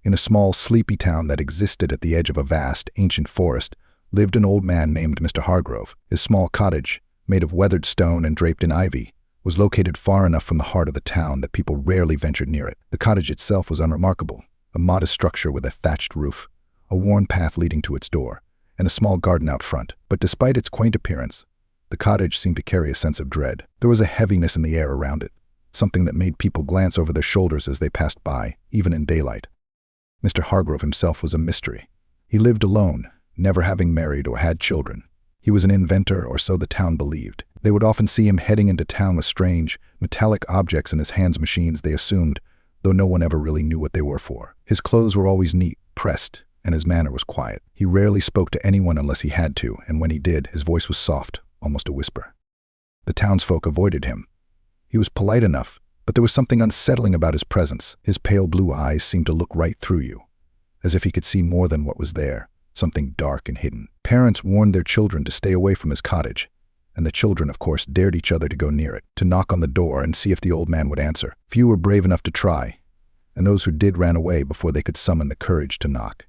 In a small, sleepy town that existed at the edge of a vast, ancient forest, lived an old man named Mr. Hargrove. His small cottage, made of weathered stone and draped in ivy, was located far enough from the heart of the town that people rarely ventured near it. The cottage itself was unremarkable, a modest structure with a thatched roof, a worn path leading to its door, and a small garden out front. But despite its quaint appearance, the cottage seemed to carry a sense of dread. There was a heaviness in the air around it, something that made people glance over their shoulders as they passed by, even in daylight. Mr. Hargrove himself was a mystery. He lived alone, never having married or had children. He was an inventor, or so the town believed. They would often see him heading into town with strange, metallic objects in his hands, machines they assumed, though no one ever really knew what they were for. His clothes were always neat, pressed, and his manner was quiet. He rarely spoke to anyone unless he had to, and when he did, his voice was soft, almost a whisper. The townsfolk avoided him. He was polite enough, but there was something unsettling about his presence. His pale blue eyes seemed to look right through you, as if he could see more than what was there, something dark and hidden. Parents warned their children to stay away from his cottage, and the children, of course, dared each other to go near it, to knock on the door and see if the old man would answer. Few were brave enough to try, and those who did ran away before they could summon the courage to knock.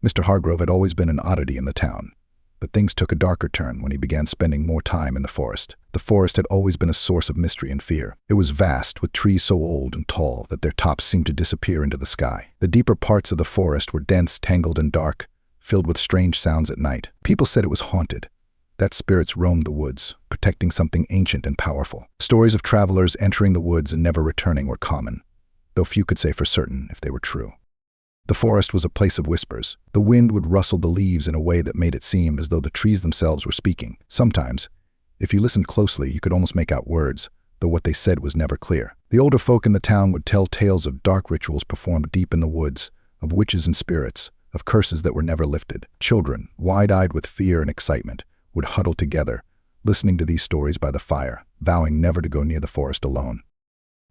Mr. Hargrove had always been an oddity in the town, but things took a darker turn when he began spending more time in the forest. The forest had always been a source of mystery and fear. It was vast, with trees so old and tall that their tops seemed to disappear into the sky. The deeper parts of the forest were dense, tangled, and dark, filled with strange sounds at night. People said it was haunted, that spirits roamed the woods, protecting something ancient and powerful. Stories of travelers entering the woods and never returning were common, though few could say for certain if they were true. The forest was a place of whispers. The wind would rustle the leaves in a way that made it seem as though the trees themselves were speaking. Sometimes, if you listened closely, you could almost make out words, though what they said was never clear. The older folk in the town would tell tales of dark rituals performed deep in the woods, of witches and spirits, of curses that were never lifted. Children, wide-eyed with fear and excitement, would huddle together, listening to these stories by the fire, vowing never to go near the forest alone.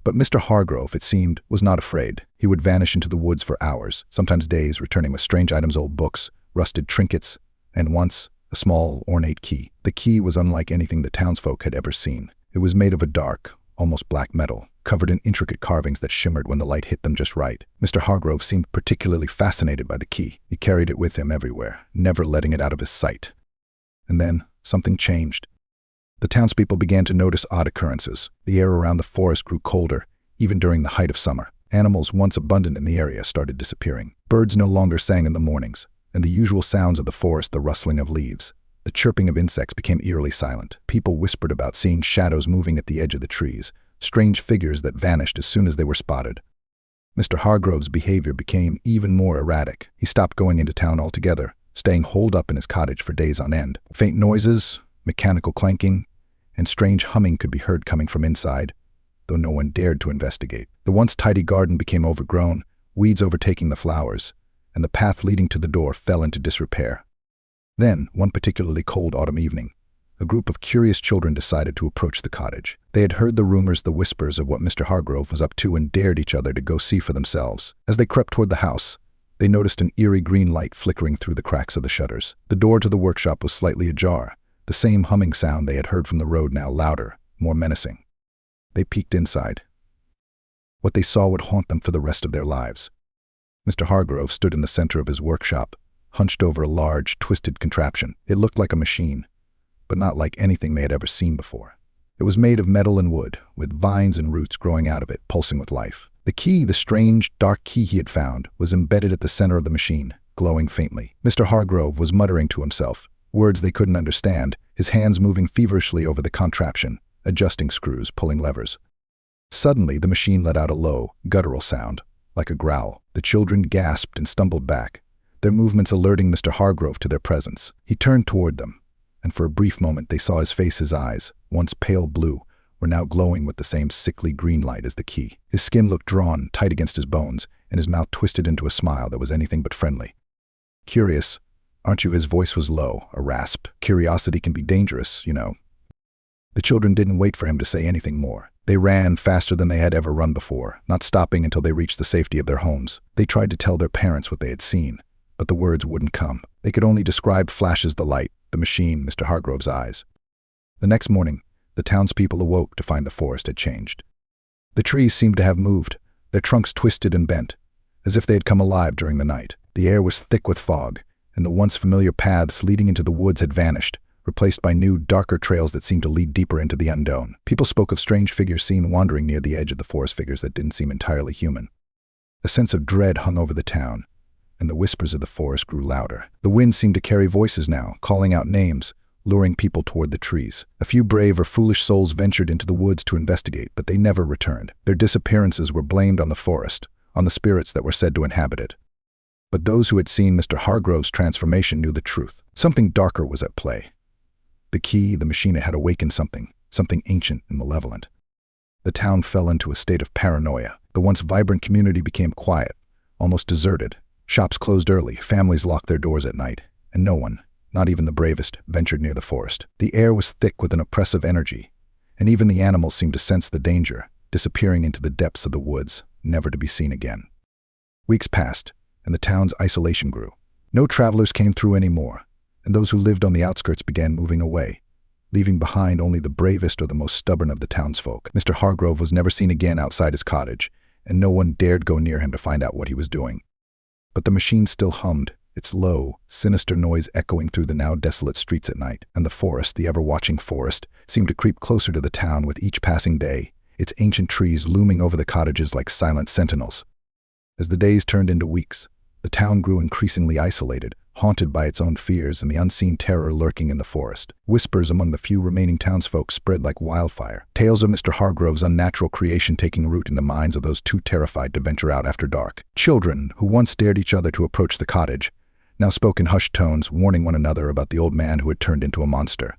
But Mr. Hargrove, it seemed, was not afraid. He would vanish into the woods for hours, sometimes days, returning with strange items, old books, rusted trinkets, and once, a small, ornate key. The key was unlike anything the townsfolk had ever seen. It was made of a dark, almost black metal, covered in intricate carvings that shimmered when the light hit them just right. Mr. Hargrove seemed particularly fascinated by the key. He carried it with him everywhere, never letting it out of his sight. And then, something changed. The townspeople began to notice odd occurrences. The air around the forest grew colder, even during the height of summer. Animals once abundant in the area started disappearing. Birds no longer sang in the mornings, and the usual sounds of the forest, the rustling of leaves, the chirping of insects, became eerily silent. People whispered about seeing shadows moving at the edge of the trees, strange figures that vanished as soon as they were spotted. Mr. Hargrove's behavior became even more erratic. He stopped going into town altogether, staying holed up in his cottage for days on end. Faint noises, mechanical clanking, and strange humming could be heard coming from inside, though no one dared to investigate. The once tidy garden became overgrown, weeds overtaking the flowers, and the path leading to the door fell into disrepair. Then, one particularly cold autumn evening, a group of curious children decided to approach the cottage. They had heard the rumors, the whispers of what Mr. Hargrove was up to, and dared each other to go see for themselves. As they crept toward the house, they noticed an eerie green light flickering through the cracks of the shutters. The door to the workshop was slightly ajar, the same humming sound they had heard from the road now louder, more menacing. They peeked inside. What they saw would haunt them for the rest of their lives. Mr. Hargrove stood in the center of his workshop, hunched over a large, twisted contraption. It looked like a machine, but not like anything they had ever seen before. It was made of metal and wood, with vines and roots growing out of it, pulsing with life. The key, the strange, dark key he had found, was embedded at the center of the machine, glowing faintly. Mr. Hargrove was muttering to himself, words they couldn't understand, his hands moving feverishly over the contraption, adjusting screws, pulling levers. Suddenly, the machine let out a low, guttural sound, like a growl. The children gasped and stumbled back, their movements alerting Mr. Hargrove to their presence. He turned toward them, and for a brief moment they saw his face. His eyes, once pale blue, were now glowing with the same sickly green light as the key. His skin looked drawn, tight against his bones, and his mouth twisted into a smile that was anything but friendly. "Curious, aren't you?" His voice was low, a rasp. "Curiosity can be dangerous, you know." The children didn't wait for him to say anything more. They ran faster than they had ever run before, not stopping until they reached the safety of their homes. They tried to tell their parents what they had seen, but the words wouldn't come. They could only describe flashes, the light, the machine, Mr. Hargrove's eyes. The next morning, the townspeople awoke to find the forest had changed. The trees seemed to have moved, their trunks twisted and bent, as if they had come alive during the night. The air was thick with fog, and the once familiar paths leading into the woods had vanished, replaced by new, darker trails that seemed to lead deeper into the unknown. People spoke of strange figures seen wandering near the edge of the forest, figures that didn't seem entirely human. A sense of dread hung over the town, and the whispers of the forest grew louder. The wind seemed to carry voices now, calling out names, luring people toward the trees. A few brave or foolish souls ventured into the woods to investigate, but they never returned. Their disappearances were blamed on the forest, on the spirits that were said to inhabit it. But those who had seen Mr. Hargrove's transformation knew the truth. Something darker was at play. The key, the machine, it had awakened something ancient and malevolent. The town fell into a state of paranoia. The once vibrant community became quiet, almost deserted. Shops closed early, families locked their doors at night, and no one, not even the bravest, ventured near the forest. The air was thick with an oppressive energy, and even the animals seemed to sense the danger, disappearing into the depths of the woods, never to be seen again. Weeks passed, and the town's isolation grew. No travelers came through anymore, and those who lived on the outskirts began moving away, leaving behind only the bravest or the most stubborn of the townsfolk. Mr. Hargrove was never seen again outside his cottage, and no one dared go near him to find out what he was doing. But the machine still hummed, its low, sinister noise echoing through the now desolate streets at night, and the forest, the ever-watching forest, seemed to creep closer to the town with each passing day, its ancient trees looming over the cottages like silent sentinels. As the days turned into weeks, the town grew increasingly isolated, haunted by its own fears and the unseen terror lurking in the forest. Whispers among the few remaining townsfolk spread like wildfire, tales of Mr. Hargrove's unnatural creation taking root in the minds of those too terrified to venture out after dark. Children, who once dared each other to approach the cottage, now spoke in hushed tones, warning one another about the old man who had turned into a monster.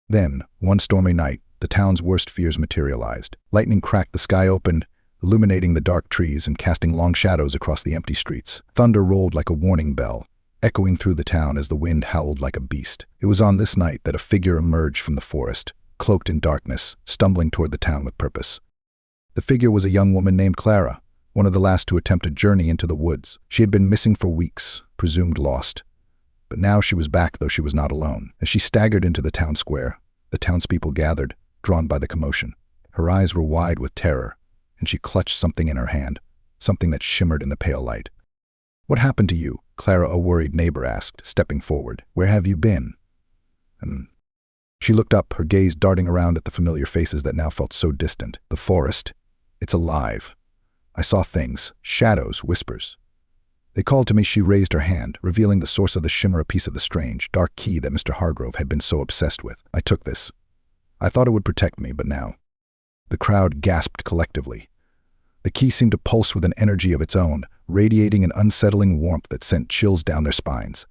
Then, one stormy night, the town's worst fears materialized. Lightning cracked, the sky opened, illuminating the dark trees and casting long shadows across the empty streets. Thunder rolled like a warning bell, echoing through the town as the wind howled like a beast. It was on this night that a figure emerged from the forest, cloaked in darkness, stumbling toward the town with purpose. The figure was a young woman named Clara, one of the last to attempt a journey into the woods. She had been missing for weeks, presumed lost. But now she was back, though she was not alone. As she staggered into the town square, the townspeople gathered, drawn by the commotion. Her eyes were wide with terror, and she clutched something in her hand, something that shimmered in the pale light. "What happened to you?" Clara, a worried neighbor, asked, stepping forward. "Where have you been?" She looked up, her gaze darting around at the familiar faces that now felt so distant. "The forest. It's alive. I saw things, shadows, whispers. They called to me." She raised her hand, revealing the source of the shimmer, a piece of the strange, dark key that Mr. Hargrove had been so obsessed with. "I took this. I thought it would protect me, but now..." The crowd gasped collectively. The key seemed to pulse with an energy of its own, radiating an unsettling warmth that sent chills down their spines.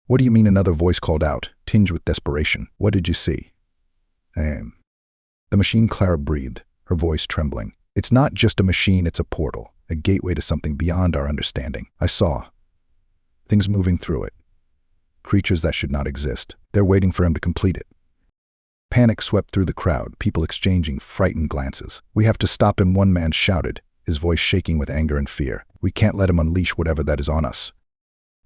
"What do you mean?" another voice called out, tinged with desperation. "What did you see?" The machine," Clara breathed, her voice trembling. "It's not just a machine, it's a portal, a gateway to something beyond our understanding. I saw things moving through it. Creatures that should not exist. They're waiting for him to complete it." Panic swept through the crowd, people exchanging frightened glances. "We have to stop him," one man shouted, his voice shaking with anger and fear. "We can't let him unleash whatever that is on us."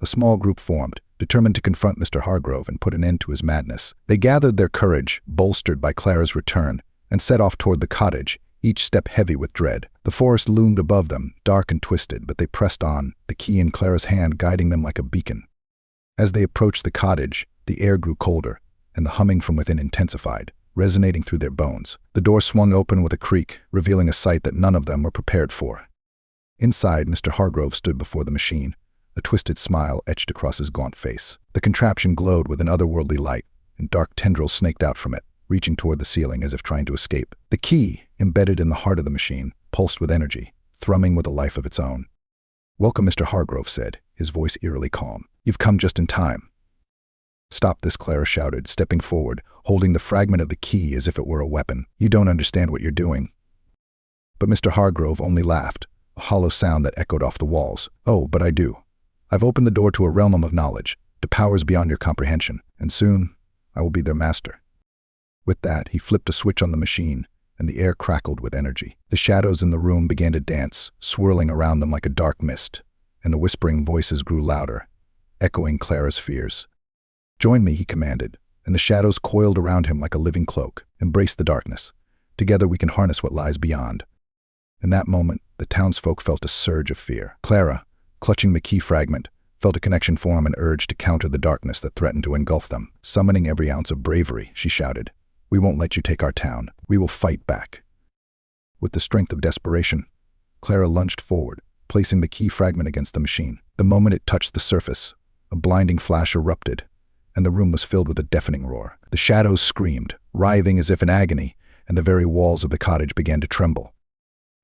A small group formed, determined to confront Mr. Hargrove and put an end to his madness. They gathered their courage, bolstered by Clara's return, and set off toward the cottage, each step heavy with dread. The forest loomed above them, dark and twisted, but they pressed on, the key in Clara's hand guiding them like a beacon. As they approached the cottage, the air grew colder, and the humming from within intensified, resonating through their bones. The door swung open with a creak, revealing a sight that none of them were prepared for. Inside, Mr. Hargrove stood before the machine, a twisted smile etched across his gaunt face. The contraption glowed with an otherworldly light, and dark tendrils snaked out from it, reaching toward the ceiling as if trying to escape. The key, embedded in the heart of the machine, pulsed with energy, thrumming with a life of its own. "Welcome," Mr. Hargrove said, his voice eerily calm. "You've come just in time." "Stop this," Clara shouted, stepping forward, holding the fragment of the key as if it were a weapon. "You don't understand what you're doing." But Mr. Hargrove only laughed, a hollow sound that echoed off the walls. "Oh, but I do. I've opened the door to a realm of knowledge, to powers beyond your comprehension, and soon I will be their master." With that, he flipped a switch on the machine, and the air crackled with energy. The shadows in the room began to dance, swirling around them like a dark mist, and the whispering voices grew louder, echoing Clara's fears. "Join me," he commanded, and the shadows coiled around him like a living cloak. "Embrace the darkness. Together we can harness what lies beyond." In that moment, the townsfolk felt a surge of fear. Clara, clutching the key fragment, felt a connection form and urge to counter the darkness that threatened to engulf them. Summoning every ounce of bravery, she shouted, "We won't let you take our town. We will fight back." With the strength of desperation, Clara lunged forward, placing the key fragment against the machine. The moment it touched the surface, a blinding flash erupted, and the room was filled with a deafening roar. The shadows screamed, writhing as if in agony, and the very walls of the cottage began to tremble.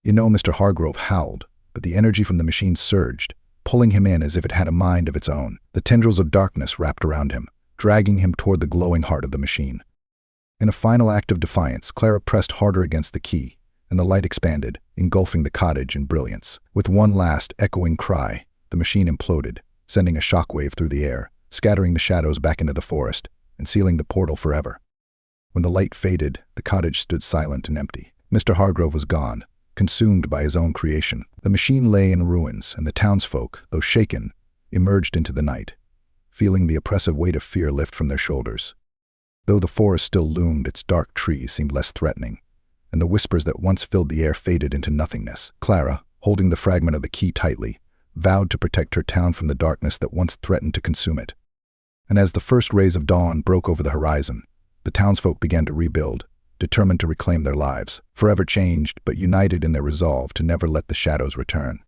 Mr. Hargrove howled, but the energy from the machine surged, pulling him in as if it had a mind of its own. The tendrils of darkness wrapped around him, dragging him toward the glowing heart of the machine. In a final act of defiance, Clara pressed harder against the key, and the light expanded, engulfing the cottage in brilliance. With one last, echoing cry, the machine imploded, sending a shockwave through the air, scattering the shadows back into the forest, and sealing the portal forever. When the light faded, the cottage stood silent and empty. Mr. Hargrove was gone, consumed by his own creation. The machine lay in ruins, and the townsfolk, though shaken, emerged into the night, feeling the oppressive weight of fear lift from their shoulders. Though the forest still loomed, its dark trees seemed less threatening, and the whispers that once filled the air faded into nothingness. Clara, holding the fragment of the key tightly, vowed to protect her town from the darkness that once threatened to consume it. And as the first rays of dawn broke over the horizon, the townsfolk began to rebuild, determined to reclaim their lives, forever changed but united in their resolve to never let the shadows return.